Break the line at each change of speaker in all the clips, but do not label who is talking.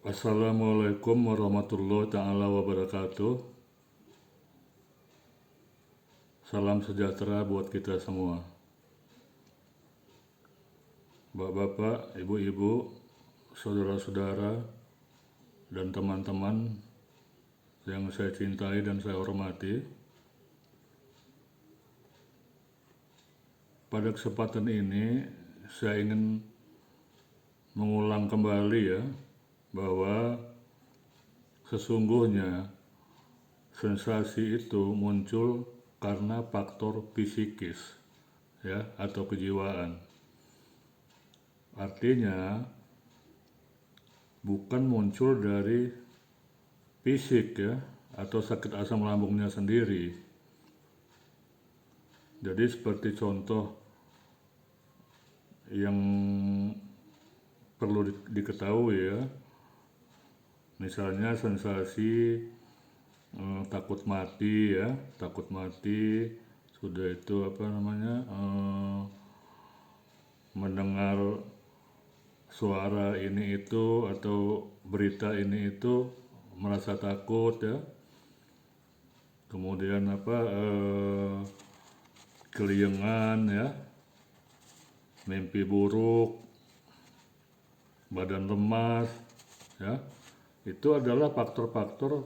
Assalamualaikum warahmatullahi ta'ala wabarakatuh. Salam sejahtera buat kita semua. Bapak-bapak, ibu-ibu, saudara-saudara, dan teman-teman yang saya cintai dan saya hormati. Pada kesempatan ini saya ingin mengulang kembali ya, bahwa sesungguhnya sensasi itu muncul karena faktor psikis ya, atau kejiwaan. Artinya bukan muncul dari fisik ya, atau sakit asam lambungnya sendiri. Jadi seperti contoh yang perlu diketahui ya, misalnya sensasi takut mati ya, takut mati, sudah itu mendengar suara ini itu atau berita ini itu merasa takut ya. Kemudian keliengan ya, mimpi buruk, badan lemas ya. Itu adalah faktor-faktor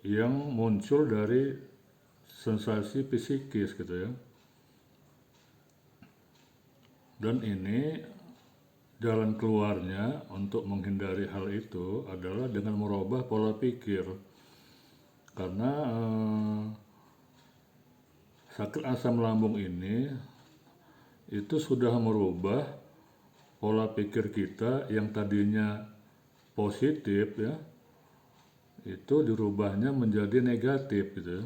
yang muncul dari sensasi psikis gitu ya. Dan ini jalan keluarnya untuk menghindari hal itu adalah dengan merubah pola pikir. Karena sakit asam lambung ini itu sudah merubah pola pikir kita yang tadinya positif ya, itu dirubahnya menjadi negatif gitu ya.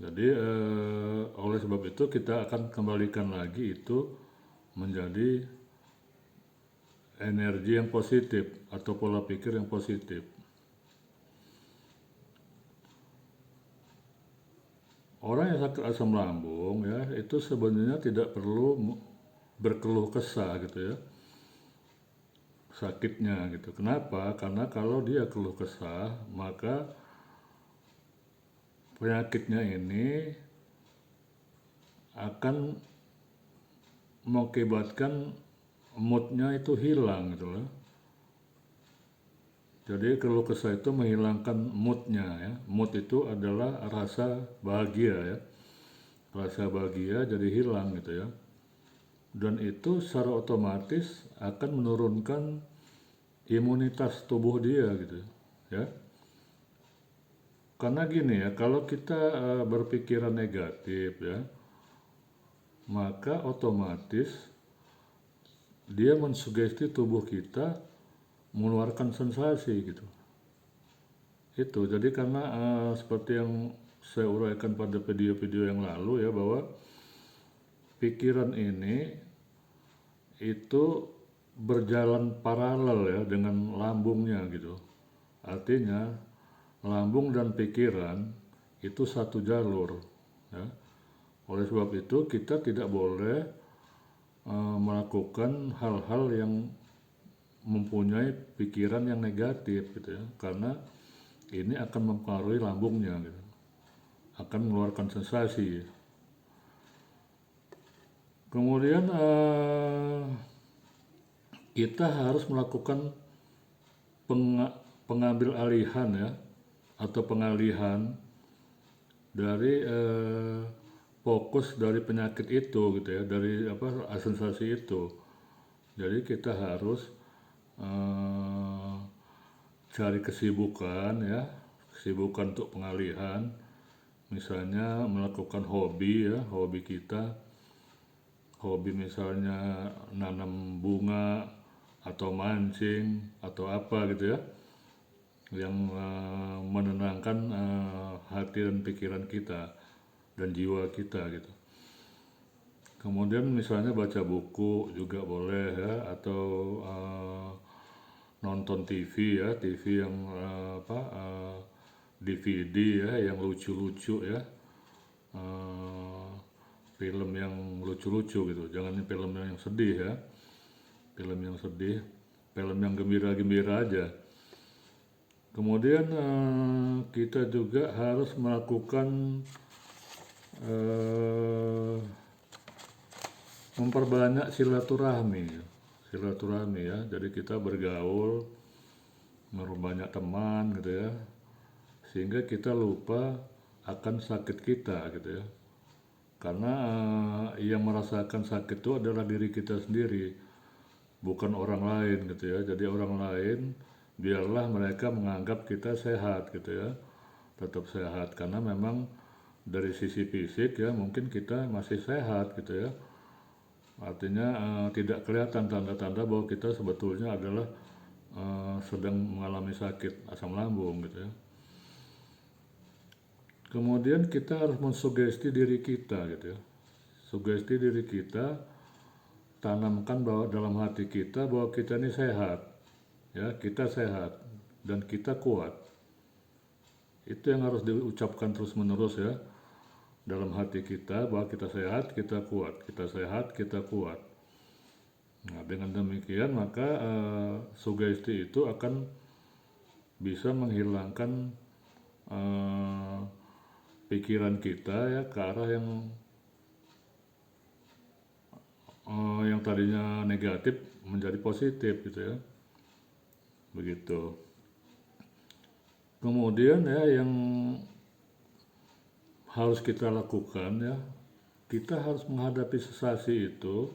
Jadi oleh sebab itu kita akan kembalikan lagi itu menjadi energi yang positif atau pola pikir yang positif. Orang yang sakit asam lambung ya, itu sebenarnya tidak perlu berkeluh kesah gitu ya, sakitnya gitu. Kenapa? Karena kalau dia keluh kesah, maka penyakitnya ini akan mengakibatkan moodnya itu hilang gitu loh. Jadi keluh kesah itu menghilangkan moodnya ya. Mood itu adalah rasa bahagia ya. Rasa bahagia jadi hilang gitu ya. Dan itu secara otomatis akan menurunkan imunitas tubuh dia gitu ya. Karena gini ya, kalau kita berpikiran negatif ya, maka otomatis dia mensugesti tubuh kita mengeluarkan sensasi gitu. Itu jadi karena seperti yang saya uraikan pada video-video yang lalu ya, bahwa pikiran ini itu berjalan paralel ya dengan lambungnya gitu. Artinya lambung dan pikiran itu satu jalur ya. Oleh sebab itu kita tidak boleh melakukan hal-hal yang mempunyai pikiran yang negatif gitu ya, karena ini akan mempengaruhi lambungnya gitu, akan mengeluarkan sensasi. Kemudian kita harus melakukan pengambil alihan ya, atau pengalihan dari fokus dari penyakit itu gitu ya, dari sensasi itu. Jadi kita harus cari kesibukan ya, kesibukan untuk pengalihan, misalnya melakukan hobi ya, hobi kita, hobi misalnya nanam bunga atau mancing atau apa gitu ya, yang menenangkan hati dan pikiran kita dan jiwa kita gitu. Kemudian misalnya baca buku juga boleh ya, atau nonton TV ya, TV yang DVD ya, yang lucu-lucu ya, film yang lucu-lucu gitu, jangan film yang sedih ya. film yang sedih, film yang gembira-gembira aja. Kemudian kita juga harus melakukan memperbanyak silaturahmi ya. Jadi kita bergaul, memperbanyak teman gitu ya, sehingga kita lupa akan sakit kita gitu ya. Karena yang merasakan sakit itu adalah diri kita sendiri, bukan orang lain gitu ya. Jadi orang lain biarlah mereka menganggap kita sehat gitu ya, tetap sehat, karena memang dari sisi fisik ya mungkin kita masih sehat gitu ya. Artinya tidak kelihatan tanda-tanda bahwa kita sebetulnya adalah sedang mengalami sakit asam lambung gitu ya. Kemudian kita harus mensugesti diri kita gitu ya. Sugesti diri kita, tanamkan bahwa dalam hati kita bahwa kita ini sehat, ya kita sehat dan kita kuat. Itu yang harus diucapkan terus-menerus ya, dalam hati kita bahwa kita sehat, kita kuat, kita sehat, kita kuat. Nah, dengan demikian maka sugesti itu akan bisa menghilangkan pikiran kita ya ke arah yang tadinya negatif menjadi positif gitu ya, begitu. Kemudian ya yang harus kita lakukan ya, kita harus menghadapi sensasi itu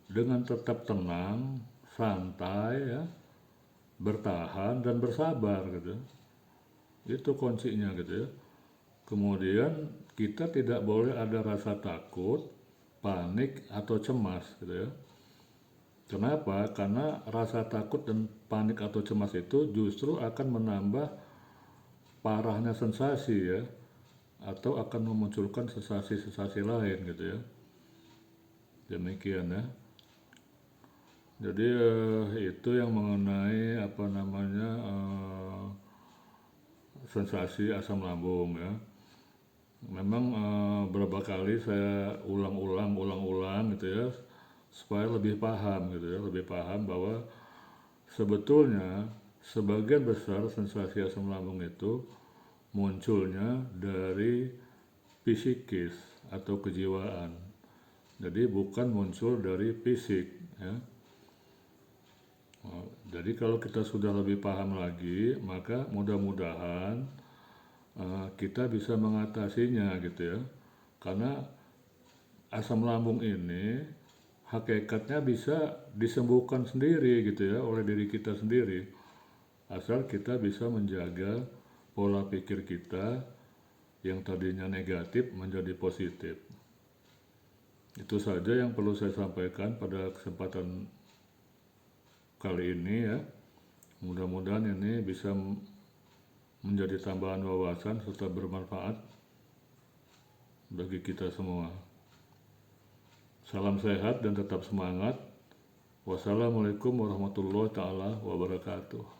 dengan tetap tenang, santai ya, bertahan dan bersabar gitu. Itu kuncinya gitu ya. Kemudian kita tidak boleh ada rasa takut, panik atau cemas gitu ya. Kenapa? Karena rasa takut dan panik atau cemas itu justru akan menambah parahnya sensasi ya, atau akan memunculkan sensasi-sensasi lain gitu ya. Demikian ya. Jadi itu yang mengenai sensasi asam lambung ya. Memang beberapa kali saya ulang-ulang gitu ya, supaya lebih paham gitu ya, lebih paham bahwa sebetulnya sebagian besar sensasi asam lambung itu munculnya dari psikis atau kejiwaan. Jadi bukan muncul dari fisik ya. Jadi kalau kita sudah lebih paham lagi, maka mudah-mudahan kita bisa mengatasinya gitu ya. Karena asam lambung ini hakikatnya bisa disembuhkan sendiri gitu ya, oleh diri kita sendiri, asal kita bisa menjaga pola pikir kita yang tadinya negatif menjadi positif. Itu saja yang perlu saya sampaikan pada kesempatan kali ini ya. Mudah-mudahan ini bisa menjadi tambahan wawasan serta bermanfaat bagi kita semua. Salam sehat dan tetap semangat. Wassalamualaikum warahmatullahi taala wabarakatuh.